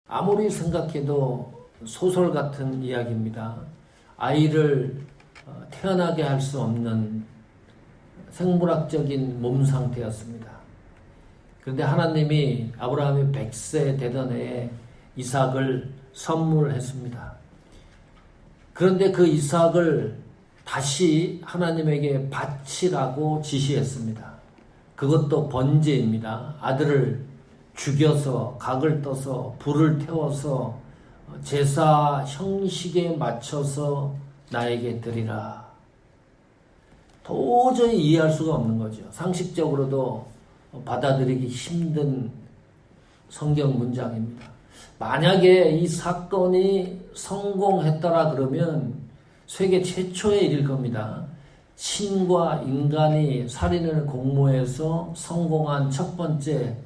아무리 생각해도 소설 같은 이야기입니다. 아이를 태어나게 할 수 없는 생물학적인 몸 상태였습니다. 그런데 하나님이 아브라함이 100세 되던 해에 이삭을 선물했습니다. 그런데 그 이삭을 다시 하나님에게 바치라고 지시했습니다. 그것도 번제입니다. 아들을 죽여서 각을 떠서 불을 태워서 제사 형식에 맞춰서 나에게 드리라. 도저히 이해할 수가 없는 거죠. 상식적으로도 받아들이기 힘든 성경 문장입니다. 만약에 이 사건이 성공했더라 그러면 세계 최초의 일일 겁니다. 신과 인간이 살인을 공모해서 성공한 첫 번째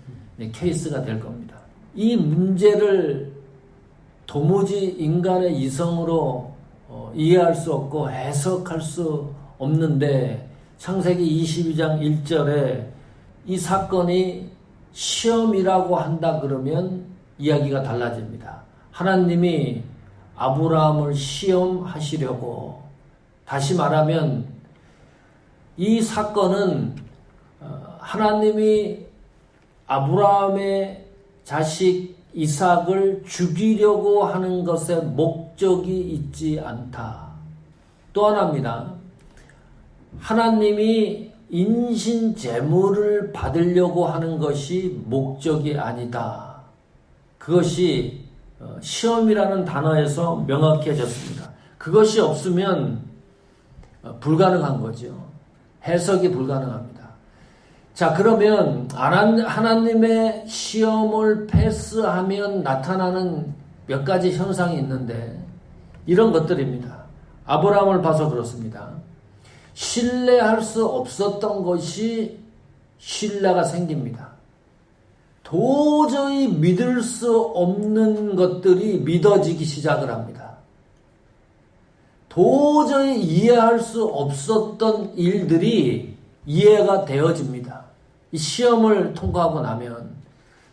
케이스가 될 겁니다. 이 문제를 도무지 인간의 이성으로 이해할 수 없고 해석할 수 없는데 창세기 22장 1절에 이 사건이 시험이라고 한다 그러면 이야기가 달라집니다. 하나님이 아브라함을 시험하시려고, 다시 말하면 이 사건은 하나님이 아브라함의 자식 이삭을 죽이려고 하는 것에 목적이 있지 않다. 또 하나입니다. 하나님이 인신 제물을 받으려고 하는 것이 목적이 아니다. 그것이 시험이라는 단어에서 명확해졌습니다. 그것이 없으면 불가능한 거죠. 해석이 불가능합니다. 자, 그러면 하나님의 시험을 패스하면 나타나는 몇 가지 현상이 있는데 이런 것들입니다. 아브라함을 봐서 그렇습니다. 신뢰할 수 없었던 것이 신뢰가 생깁니다. 도저히 믿을 수 없는 것들이 믿어지기 시작을 합니다. 도저히 이해할 수 없었던 일들이 이해가 되어집니다. 이 시험을 통과하고 나면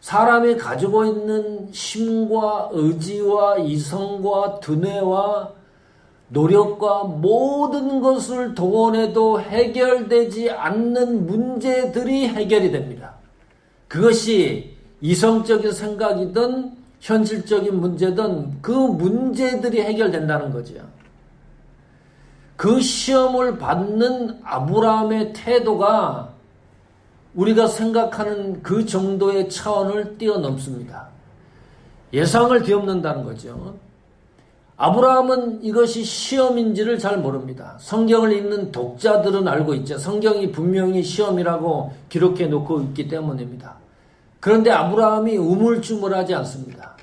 사람이 가지고 있는 힘과 의지와 이성과 두뇌와 노력과 모든 것을 동원해도 해결되지 않는 문제들이 해결이 됩니다. 그것이 이성적인 생각이든 현실적인 문제든 그 문제들이 해결된다는 거죠. 그 시험을 받는 아브라함의 태도가 우리가 생각하는 그 정도의 차원을 뛰어넘습니다. 예상을 뒤엎는다는 거죠. 아브라함은 이것이 시험인지를 잘 모릅니다. 성경을 읽는 독자들은 알고 있죠. 성경이 분명히 시험이라고 기록해 놓고 있기 때문입니다. 그런데 아브라함이 우물쭈물하지 않습니다.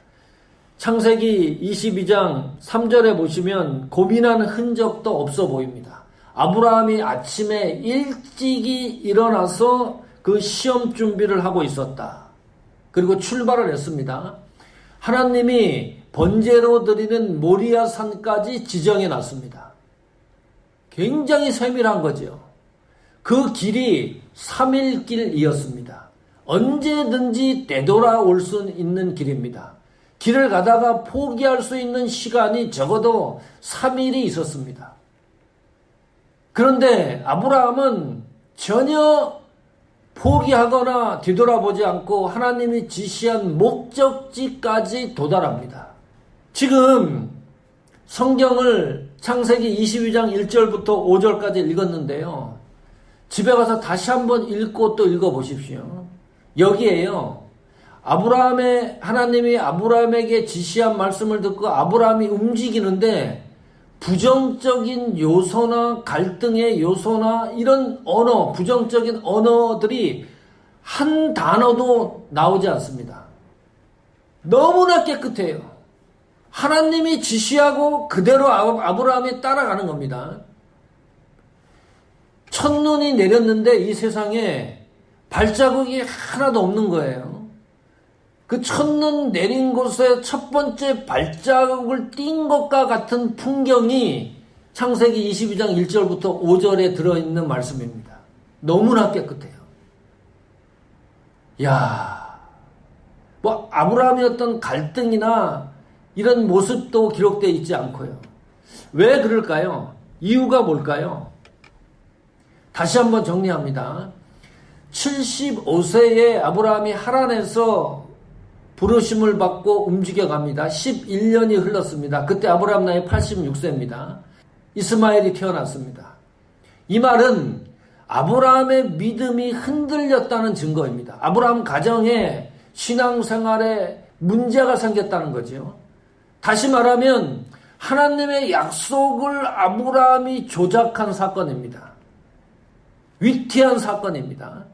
창세기 22장 3절에 보시면 고민하는 흔적도 없어 보입니다. 아브라함이 아침에 일찍이 일어나서 그 시험 준비를 하고 있었다. 그리고 출발을 했습니다. 하나님이 번제로 드리는 모리아 산까지 지정해 놨습니다. 굉장히 세밀한 거죠. 그 길이 3일 길이었습니다. 언제든지 되돌아올 수 있는 길입니다. 길을 가다가 포기할 수 있는 시간이 적어도 3일이 있었습니다. 그런데 아브라함은 전혀 포기하거나 뒤돌아보지 않고 하나님이 지시한 목적지까지 도달합니다. 지금 성경을 창세기 22장 1절부터 5절까지 읽었는데요. 집에 가서 다시 한번 읽고 또 읽어보십시오. 여기에요. 하나님이 아브라함에게 지시한 말씀을 듣고 아브라함이 움직이는데 부정적인 요소나 갈등의 요소나 이런 언어, 부정적인 언어들이 한 단어도 나오지 않습니다. 너무나 깨끗해요. 하나님이 지시하고 그대로 아브라함이 따라가는 겁니다. 첫눈이 내렸는데 이 세상에 발자국이 하나도 없는 거예요. 그 첫눈 내린 곳에 첫 번째 발자국을 띈 것과 같은 풍경이 창세기 22장 1절부터 5절에 들어있는 말씀입니다. 너무나 깨끗해요. 야, 뭐 아브라함의 어떤 갈등이나 이런 모습도 기록되어 있지 않고요. 왜 그럴까요? 이유가 뭘까요? 다시 한번 정리합니다. 75세에 아브라함이 하란에서 부르심을 받고 움직여갑니다. 11년이 흘렀습니다. 그때 아브라함 나이 86세입니다. 이스마엘이 태어났습니다. 이 말은 아브라함의 믿음이 흔들렸다는 증거입니다. 아브라함 가정에 신앙생활에 문제가 생겼다는 거죠. 다시 말하면 하나님의 약속을 아브라함이 조작한 사건입니다. 위태한 사건입니다.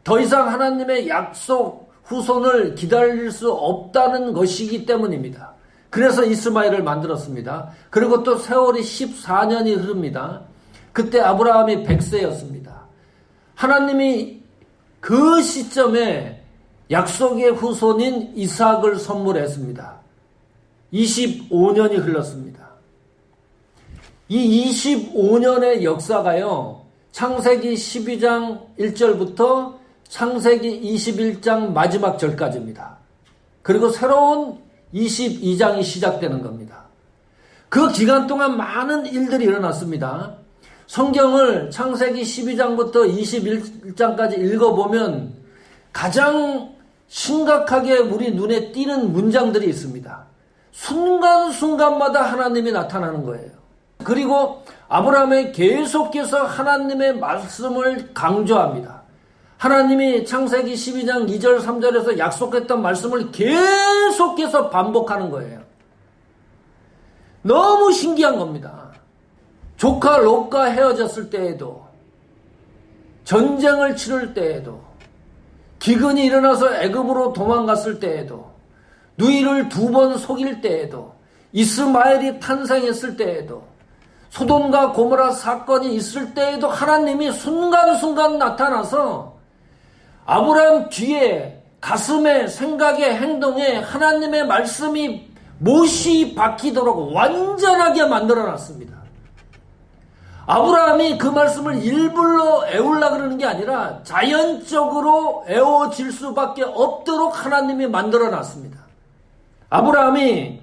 더 이상 하나님의 약속 후손을 기다릴 수 없다는 것이기 때문입니다. 그래서 이스마엘을 만들었습니다. 그리고 또 세월이 14년이 흐릅니다. 그때 아브라함이 100세였습니다. 하나님이 그 시점에 약속의 후손인 이삭을 선물했습니다. 25년이 흘렀습니다. 이 25년의 역사가요, 창세기 12장 1절부터 창세기 21장 마지막 절까지입니다. 그리고 새로운 22장이 시작되는 겁니다. 그 기간 동안 많은 일들이 일어났습니다. 성경을 창세기 12장부터 21장까지 읽어보면 가장 심각하게 우리 눈에 띄는 문장들이 있습니다. 순간순간마다 하나님이 나타나는 거예요. 그리고 아브라함이 계속해서 하나님의 말씀을 강조합니다. 하나님이 창세기 12장 2절 3절에서 약속했던 말씀을 계속해서 반복하는 거예요. 너무 신기한 겁니다. 조카 롯과 헤어졌을 때에도, 전쟁을 치를 때에도, 기근이 일어나서 애굽으로 도망갔을 때에도, 누이를 2번 속일 때에도, 이스마엘이 탄생했을 때에도, 소돔과 고모라 사건이 있을 때에도 하나님이 순간순간 나타나서 아브라함 뒤에, 가슴에, 생각에, 행동에 하나님의 말씀이 못이 박히도록 완전하게 만들어놨습니다. 아브라함이 그 말씀을 일부러 애우려고 그러는 게 아니라 자연적으로 애워질 수밖에 없도록 하나님이 만들어놨습니다. 아브라함이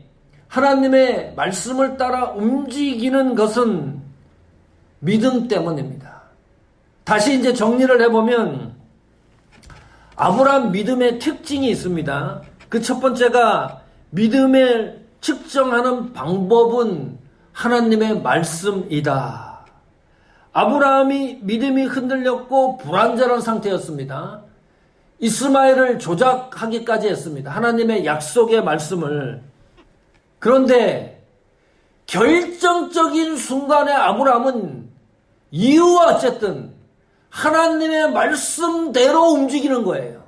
하나님의 말씀을 따라 움직이는 것은 믿음 때문입니다. 다시 이제 정리를 해보면 아브라함 믿음의 특징이 있습니다. 그 첫 번째가 믿음을 측정하는 방법은 하나님의 말씀이다. 아브라함이 믿음이 흔들렸고 불안전한 상태였습니다. 이스마엘을 조작하기까지 했습니다. 하나님의 약속의 말씀을. 그런데 결정적인 순간에 아브라함은 이유와 어쨌든 하나님의 말씀대로 움직이는 거예요.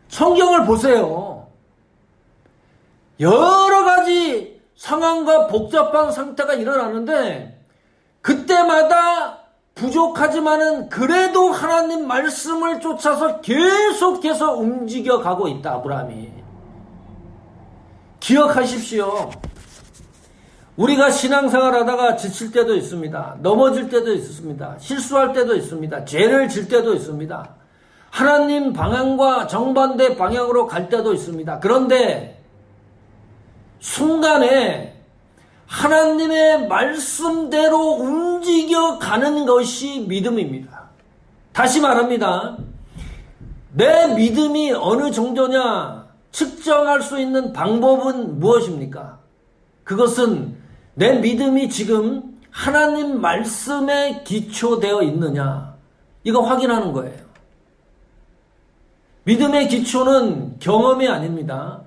성경을 보세요. 여러 가지 상황과 복잡한 상태가 일어나는데 그때마다 부족하지만은 그래도 하나님 말씀을 쫓아서 계속해서 움직여가고 있다, 아브라함이. 기억하십시오. 우리가 신앙생활 하다가 지칠 때도 있습니다. 넘어질 때도 있습니다. 실수할 때도 있습니다. 죄를 질 때도 있습니다. 하나님 방향과 정반대 방향으로 갈 때도 있습니다. 그런데 순간에 하나님의 말씀대로 움직여가는 것이 믿음입니다. 다시 말합니다. 내 믿음이 어느 정도냐 측정할 수 있는 방법은 무엇입니까? 그것은 내 믿음이 지금 하나님 말씀에 기초되어 있느냐, 이거 확인하는 거예요. 믿음의 기초는 경험이 아닙니다.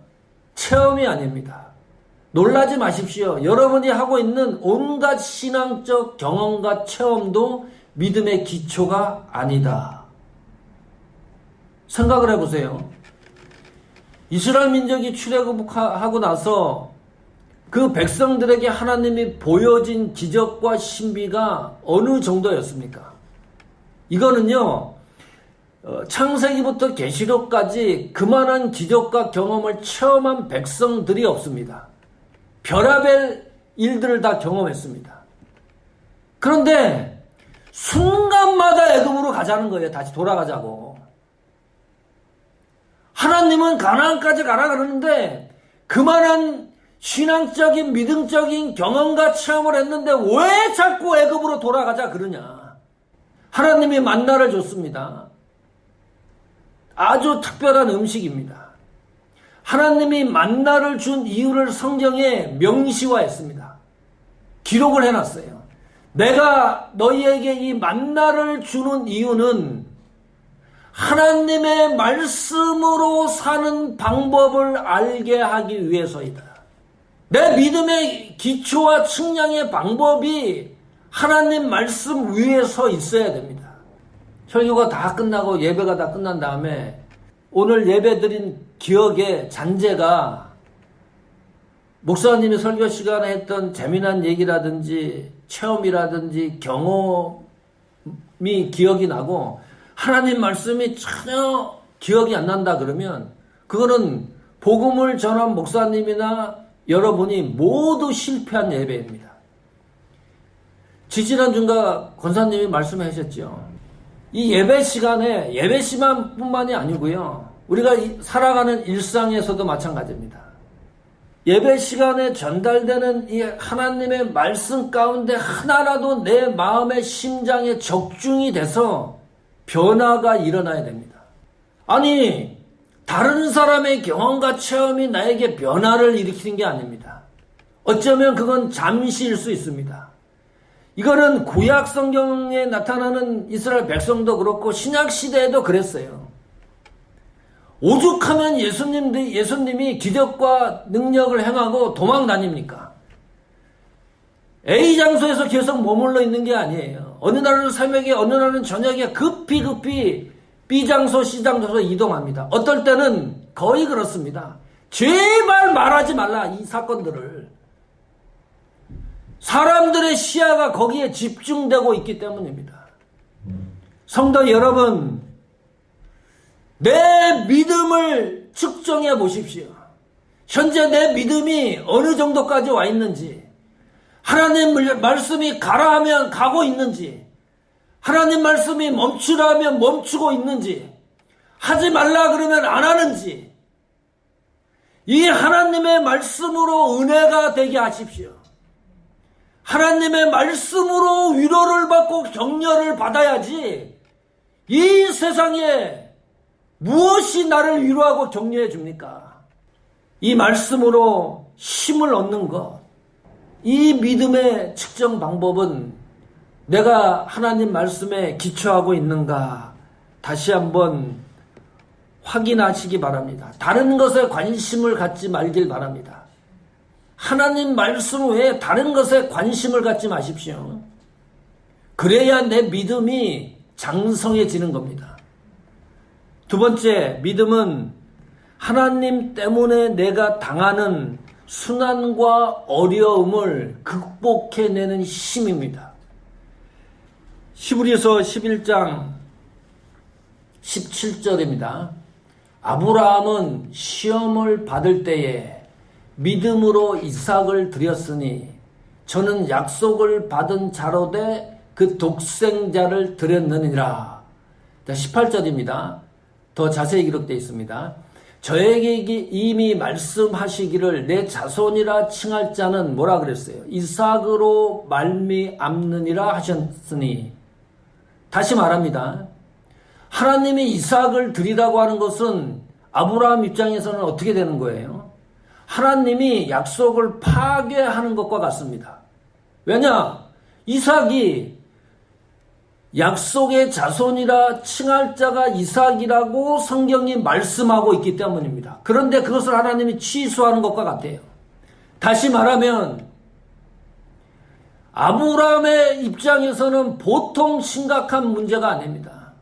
체험이 아닙니다. 놀라지 마십시오. 여러분이 하고 있는 온갖 신앙적 경험과 체험도 믿음의 기초가 아니다. 생각을 해보세요. 이스라엘 민족이 출애굽하고 나서 그 백성들에게 하나님이 보여진 기적과 신비가 어느 정도였습니까? 이거는요, 창세기부터 계시록까지 그만한 기적과 경험을 체험한 백성들이 없습니다. 별의별 일들을 다 경험했습니다. 그런데 순간마다 애굽으로 가자는 거예요. 다시 돌아가자고. 하나님은 가나안까지 가라 그러는데 그만한 신앙적인 믿음적인 경험과 체험을 했는데 왜 자꾸 애굽으로 돌아가자 그러냐. 하나님이 만나를 줬습니다. 아주 특별한 음식입니다. 하나님이 만나를 준 이유를 성경에 명시화했습니다. 기록을 해놨어요. 내가 너희에게 이 만나를 주는 이유는 하나님의 말씀으로 사는 방법을 알게 하기 위해서이다. 내 믿음의 기초와 측량의 방법이 하나님 말씀 위에 서 있어야 됩니다. 설교가 다 끝나고 예배가 다 끝난 다음에 오늘 예배 드린 기억의 잔재가 목사님이 설교 시간에 했던 재미난 얘기라든지 체험이라든지 경험이 기억이 나고 하나님 말씀이 전혀 기억이 안 난다 그러면 그거는 복음을 전한 목사님이나 여러분이 모두 실패한 예배입니다. 지지난주인가 권사님이 말씀하셨죠. 이 예배 시간에 예배 시간뿐만이 아니고요. 우리가 살아가는 일상에서도 마찬가지입니다. 예배 시간에 전달되는 이 하나님의 말씀 가운데 하나라도 내 마음의 심장에 적중이 돼서 변화가 일어나야 됩니다. 아니, 다른 사람의 경험과 체험이 나에게 변화를 일으키는 게 아닙니다. 어쩌면 그건 잠시일 수 있습니다. 이거는 구약 성경에 나타나는 이스라엘 백성도 그렇고 신약 시대에도 그랬어요. 오죽하면 예수님이 기적과 능력을 행하고 도망 다닙니까? A 장소에서 계속 머물러 있는 게 아니에요. 어느 날은 새벽에 어느 날은 저녁에 급히 B 장소 C 장소로 이동합니다. 어떨 때는 거의 그렇습니다. 제발 말하지 말라 이 사건들을. 사람들의 시야가 거기에 집중되고 있기 때문입니다. 성도 여러분, 내 믿음을 측정해 보십시오. 현재 내 믿음이 어느 정도까지 와 있는지, 하나님 말씀이 가라 하면 가고 있는지, 하나님 말씀이 멈추라 하면 멈추고 있는지, 하지 말라 그러면 안 하는지, 이 하나님의 말씀으로 은혜가 되게 하십시오. 하나님의 말씀으로 위로를 받고 격려를 받아야지 이 세상에 무엇이 나를 위로하고 격려해 줍니까? 이 말씀으로 힘을 얻는 것, 이 믿음의 측정 방법은 내가 하나님 말씀에 기초하고 있는가 다시 한번 확인하시기 바랍니다. 다른 것에 관심을 갖지 말길 바랍니다. 하나님 말씀 외에 다른 것에 관심을 갖지 마십시오. 그래야 내 믿음이 장성해지는 겁니다. 두 번째, 믿음은 하나님 때문에 내가 당하는 순환과 어려움을 극복해내는 힘입니다. 히브리서 11장 17절입니다. 아브라함은 시험을 받을 때에 믿음으로 이삭을 드렸으니 저는 약속을 받은 자로되 그 독생자를 드렸느니라. 18절입니다. 더 자세히 기록되어 있습니다. 저에게 이미 말씀하시기를 내 자손이라 칭할 자는 뭐라 그랬어요? 이삭으로 말미암느니라 하셨으니. 다시 말합니다. 하나님이 이삭을 드리라고 하는 것은 아브라함 입장에서는 어떻게 되는 거예요? 하나님이 약속을 파괴하는 것과 같습니다. 왜냐? 이삭이 약속의 자손이라 칭할 자가 이삭이라고 성경이 말씀하고 있기 때문입니다. 그런데 그것을 하나님이 취소하는 것과 같아요. 다시 말하면 아브라함의 입장에서는 보통 심각한 문제가 아닙니다.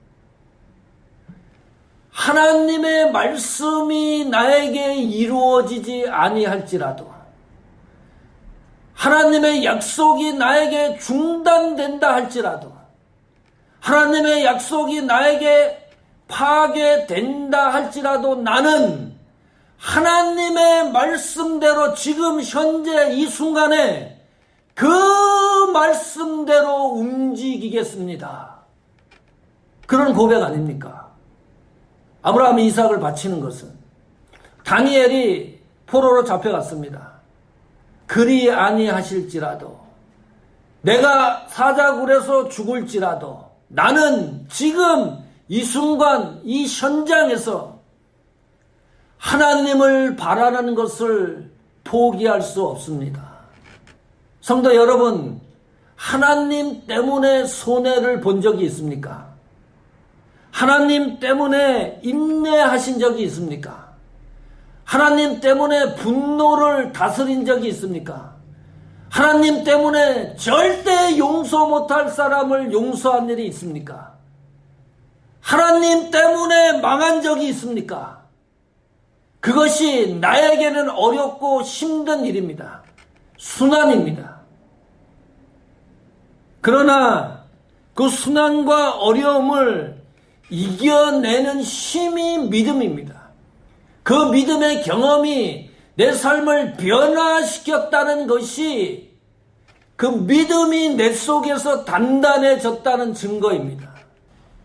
하나님의 말씀이 나에게 이루어지지 아니할지라도, 하나님의 약속이 나에게 중단된다 할지라도, 하나님의 약속이 나에게 파괴된다 할지라도 나는 하나님의 말씀대로 지금 현재 이 순간에 그 말씀대로 움직이겠습니다. 그런 고백 아닙니까? 아브라함이 이삭을 바치는 것은 다니엘이 포로로 잡혀갔습니다. 그리 아니하실지라도 내가 사자굴에서 죽을지라도 나는 지금 이 순간 이 현장에서 하나님을 바라는 것을 포기할 수 없습니다. 성도 여러분, 하나님 때문에 손해를 본 적이 있습니까? 하나님 때문에 인내하신 적이 있습니까? 하나님 때문에 분노를 다스린 적이 있습니까? 하나님 때문에 절대 용서 못할 사람을 용서한 일이 있습니까? 하나님 때문에 망한 적이 있습니까? 그것이 나에게는 어렵고 힘든 일입니다. 순환입니다. 그러나 그 순환과 어려움을 이겨내는 힘이 믿음입니다. 그 믿음의 경험이 내 삶을 변화시켰다는 것이 그 믿음이 내 속에서 단단해졌다는 증거입니다.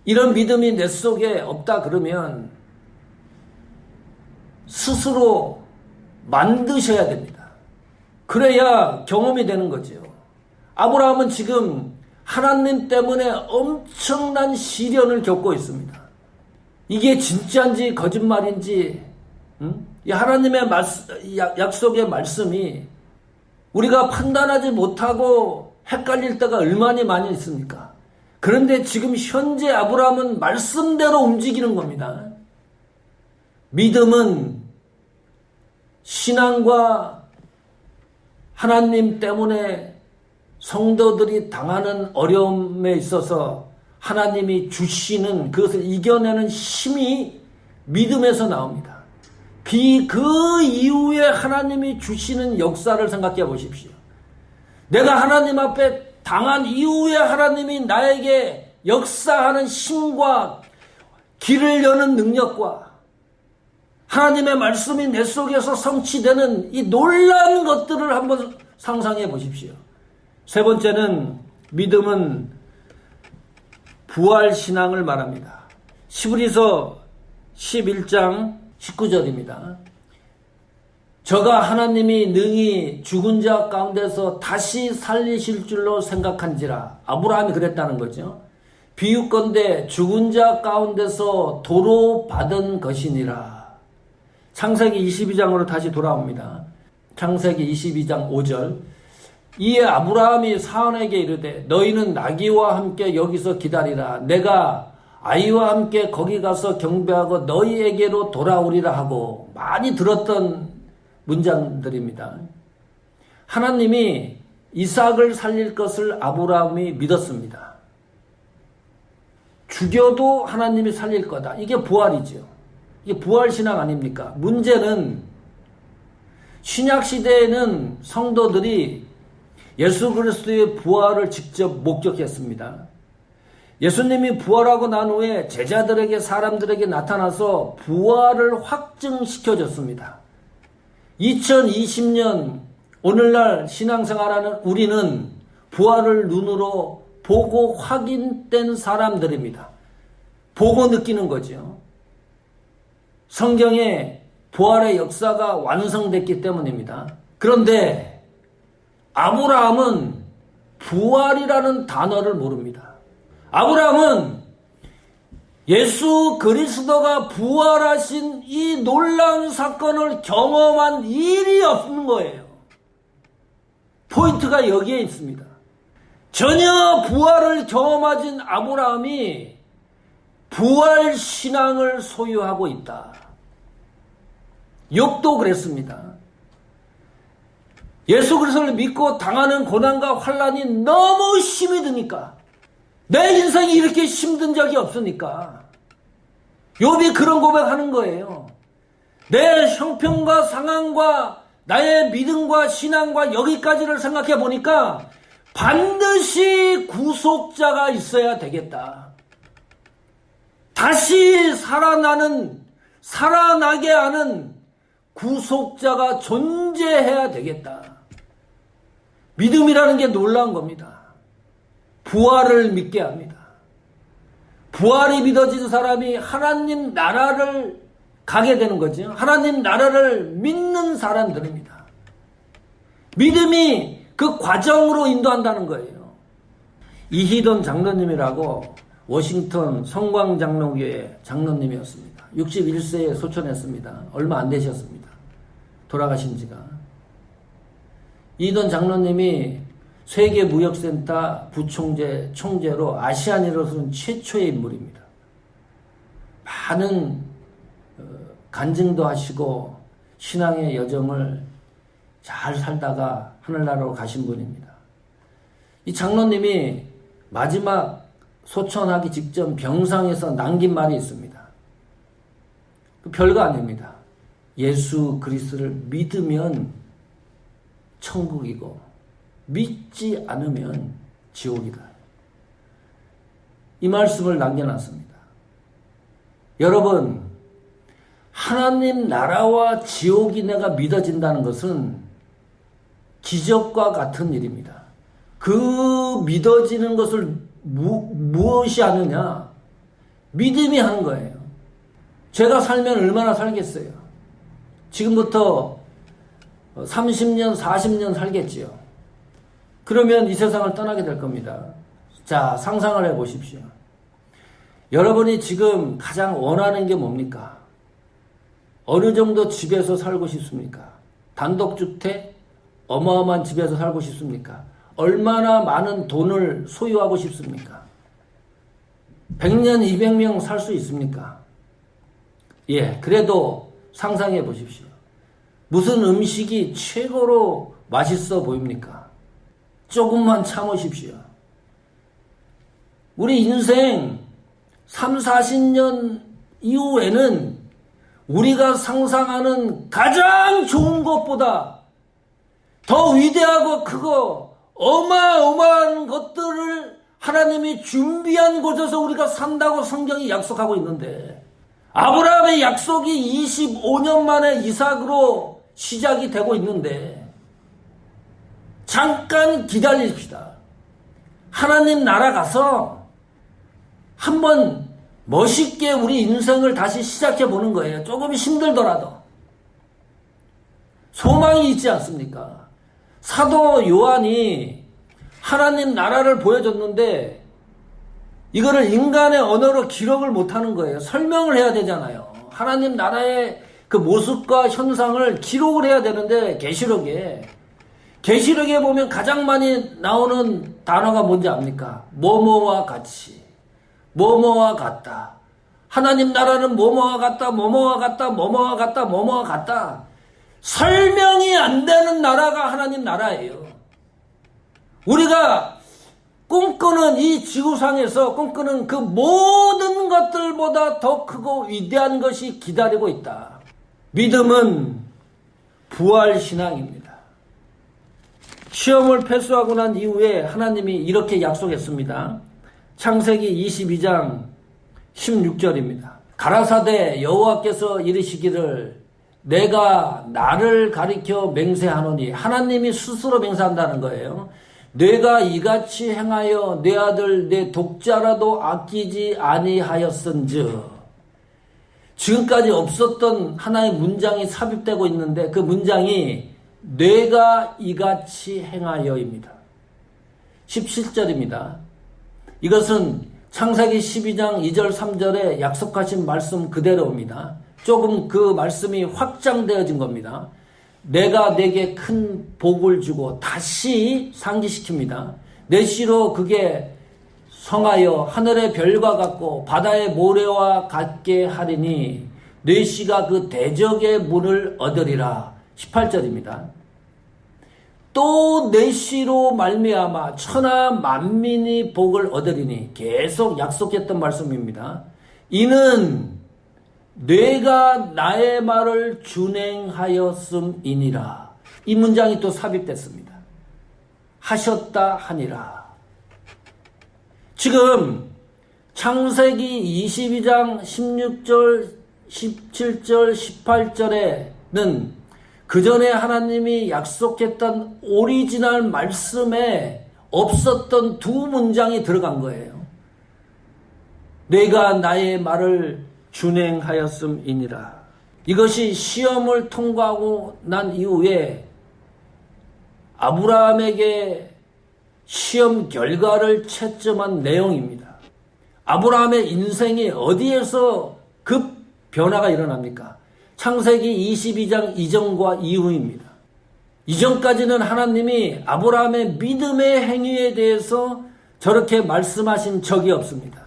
이런 믿음이 내 속에 없다 그러면 스스로 만드셔야 됩니다. 그래야 경험이 되는 거죠. 아브라함은 지금 하나님 때문에 엄청난 시련을 겪고 있습니다. 이게 진짜인지 거짓말인지 이 하나님의 약속의 말씀이 우리가 판단하지 못하고 헷갈릴 때가 얼마나 많이 있습니까? 그런데 지금 현재 아브라함은 말씀대로 움직이는 겁니다. 믿음은 신앙과 하나님 때문에 성도들이 당하는 어려움에 있어서 하나님이 주시는 그것을 이겨내는 힘이 믿음에서 나옵니다. 그 이후에 하나님이 주시는 역사를 생각해 보십시오. 내가 하나님 앞에 당한 이후에 하나님이 나에게 역사하는 힘과 길을 여는 능력과 하나님의 말씀이 내 속에서 성취되는 이 놀라운 것들을 한번 상상해 보십시오. 세 번째는 믿음은 부활신앙을 말합니다. 히브리서 11장 19절입니다. 저가 하나님이 능히 죽은 자 가운데서 다시 살리실 줄로 생각한지라. 아브라함이 그랬다는 거죠. 비유컨대 죽은 자 가운데서 도로 받은 것이니라. 창세기 22장으로 다시 돌아옵니다. 창세기 22장 5절. 이에 아브라함이 사원에게 이르되 너희는 나귀와 함께 여기서 기다리라. 내가 아이와 함께 거기 가서 경배하고 너희에게로 돌아오리라 하고, 많이 들었던 문장들입니다. 하나님이 이삭을 살릴 것을 아브라함이 믿었습니다. 죽여도 하나님이 살릴 거다. 이게 부활이죠. 이게 부활신앙 아닙니까? 문제는 신약시대에는 성도들이 예수 그리스도의 부활을 직접 목격했습니다. 예수님이 부활하고 난 후에 제자들에게, 사람들에게 나타나서 부활을 확증시켜줬습니다. 2020년 오늘날 신앙생활하는 우리는 부활을 눈으로 보고 확인된 사람들입니다. 보고 느끼는 거죠. 성경에 부활의 역사가 완성됐기 때문입니다. 그런데 아브라함은 부활이라는 단어를 모릅니다. 아브라함은 예수 그리스도가 부활하신 이 놀라운 사건을 경험한 일이 없는 거예요. 포인트가 여기에 있습니다. 전혀 부활을 경험하진 아브라함이 부활 신앙을 소유하고 있다. 욥도 그랬습니다. 예수 그리스도를 믿고 당하는 고난과 환난이 너무 힘이 드니까, 내 인생이 이렇게 힘든 적이 없으니까 욥이 그런 고백하는 거예요. 내 형편과 상황과 나의 믿음과 신앙과 여기까지를 생각해 보니까 반드시 구속자가 있어야 되겠다. 다시 살아나게 하는 구속자가 존재해야 되겠다. 믿음이라는 게 놀라운 겁니다. 부활을 믿게 합니다. 부활이 믿어진 사람이 하나님 나라를 가게 되는 거죠. 하나님 나라를 믿는 사람들입니다. 믿음이 그 과정으로 인도한다는 거예요. 이희돈 장로님이라고 워싱턴 성광장로교회 장로님이었습니다. 61세에 소천했습니다. 얼마 안 되셨습니다. 돌아가신 지가. 이희돈 장로님이 세계무역센터 부총재, 총재로 아시아인으로서는 최초의 인물입니다. 많은 간증도 하시고 신앙의 여정을 잘 살다가 하늘나라로 가신 분입니다. 이 장로님이 마지막 소천하기 직전 병상에서 남긴 말이 있습니다. 별거 아닙니다. 예수 그리스도를 믿으면 천국이고 믿지 않으면 지옥이다. 이 말씀을 남겨놨습니다. 여러분, 하나님 나라와 지옥이 내가 믿어진다는 것은 기적과 같은 일입니다. 그 믿어지는 것을 무엇이 하느냐? 믿음이 하는 거예요. 제가 살면 얼마나 살겠어요? 지금부터 30년, 40년 살겠지요. 그러면 이 세상을 떠나게 될 겁니다. 자, 상상을 해보십시오. 여러분이 지금 가장 원하는 게 뭡니까? 어느 정도 집에서 살고 싶습니까? 단독주택? 어마어마한 집에서 살고 싶습니까? 얼마나 많은 돈을 소유하고 싶습니까? 100년, 200명 살 수 있습니까? 예, 그래도 상상해 보십시오. 무슨 음식이 최고로 맛있어 보입니까? 조금만 참으십시오. 우리 인생 3, 40년 이후에는 우리가 상상하는 가장 좋은 것보다 더 위대하고 크고 어마어마한 것들을 하나님이 준비한 곳에서 우리가 산다고 성경이 약속하고 있는데, 아브라함의 약속이 25년 만에 이삭으로 시작이 되고 있는데 잠깐 기다리십시다. 하나님 나라 가서 한번 멋있게 우리 인생을 다시 시작해 보는 거예요. 조금 힘들더라도. 소망이 있지 않습니까? 사도 요한이 하나님 나라를 보여줬는데 이거를 인간의 언어로 기록을 못하는 거예요. 설명을 해야 되잖아요. 하나님 나라의 그 모습과 현상을 기록을 해야 되는데 계시록에 보면 가장 많이 나오는 단어가 뭔지 압니까? 뭐뭐와 같이, 뭐뭐와 같다. 하나님 나라는 뭐뭐와 같다, 뭐뭐와 같다, 뭐뭐와 같다, 뭐뭐와 같다. 설명이 안 되는 나라가 하나님 나라예요. 우리가 꿈꾸는 이 지구상에서 꿈꾸는 그 모든 것들보다 더 크고 위대한 것이 기다리고 있다. 믿음은 부활신앙입니다. 시험을 패소하고 난 이후에 하나님이 이렇게 약속했습니다. 창세기 22장 16절입니다. 가라사대 여호와께서 이르시기를 내가 나를 가리켜 맹세하노니, 하나님이 스스로 맹세한다는 거예요. 내가 이같이 행하여 내 아들 내 독자라도 아끼지 아니하였은즉. 지금까지 없었던 하나의 문장이 삽입되고 있는데 그 문장이 내가 이같이 행하여입니다. 17절입니다. 이것은 창세기 12장 2절 3절에 약속하신 말씀 그대로입니다. 조금 그 말씀이 확장되어진 겁니다. 내가 내게 큰 복을 주고 다시 상기시킵니다. 내 씨로 그게 성하여 하늘의 별과 같고 바다의 모래와 같게 하리니 내 씨가 그 대적의 문을 얻으리라. 18절입니다. 또 내 씨로 말미암아 천하 만민이 복을 얻으리니, 계속 약속했던 말씀입니다. 이는 내가 나의 말을 준행하였음이니라. 이 문장이 또 삽입됐습니다. 하셨다 하니라. 지금 창세기 22장 16절, 17절, 18절에는 그 전에 하나님이 약속했던 오리지널 말씀에 없었던 두 문장이 들어간 거예요. 내가 나의 말을 준행하였음이니라. 이것이 시험을 통과하고 난 이후에 아브라함에게 시험 결과를 채점한 내용입니다. 아브라함의 인생이 어디에서 급 변화가 일어납니까? 창세기 22장 이전과 이후입니다. 이전까지는 하나님이 아브라함의 믿음의 행위에 대해서 저렇게 말씀하신 적이 없습니다.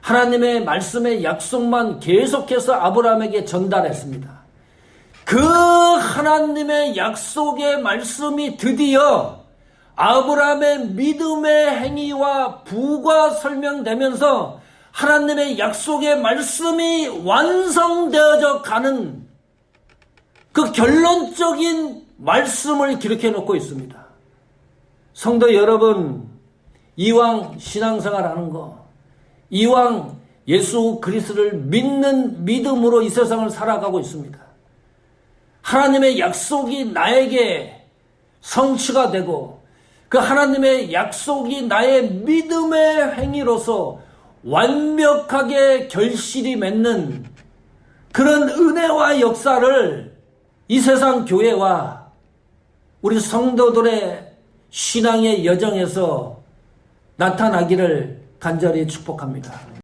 하나님의 말씀의 약속만 계속해서 아브라함에게 전달했습니다. 그 하나님의 약속의 말씀이 드디어 아브라함의 믿음의 행위와 부가 설명되면서 하나님의 약속의 말씀이 완성되어져 가는 그 결론적인 말씀을 기록해 놓고 있습니다. 성도 여러분, 이왕 신앙생활 하는 거, 이왕 예수 그리스도를 믿는 믿음으로 이 세상을 살아가고 있습니다. 하나님의 약속이 나에게 성취가 되고 그 하나님의 약속이 나의 믿음의 행위로서 완벽하게 결실이 맺는 그런 은혜와 역사를 이 세상 교회와 우리 성도들의 신앙의 여정에서 나타나기를 간절히 축복합니다.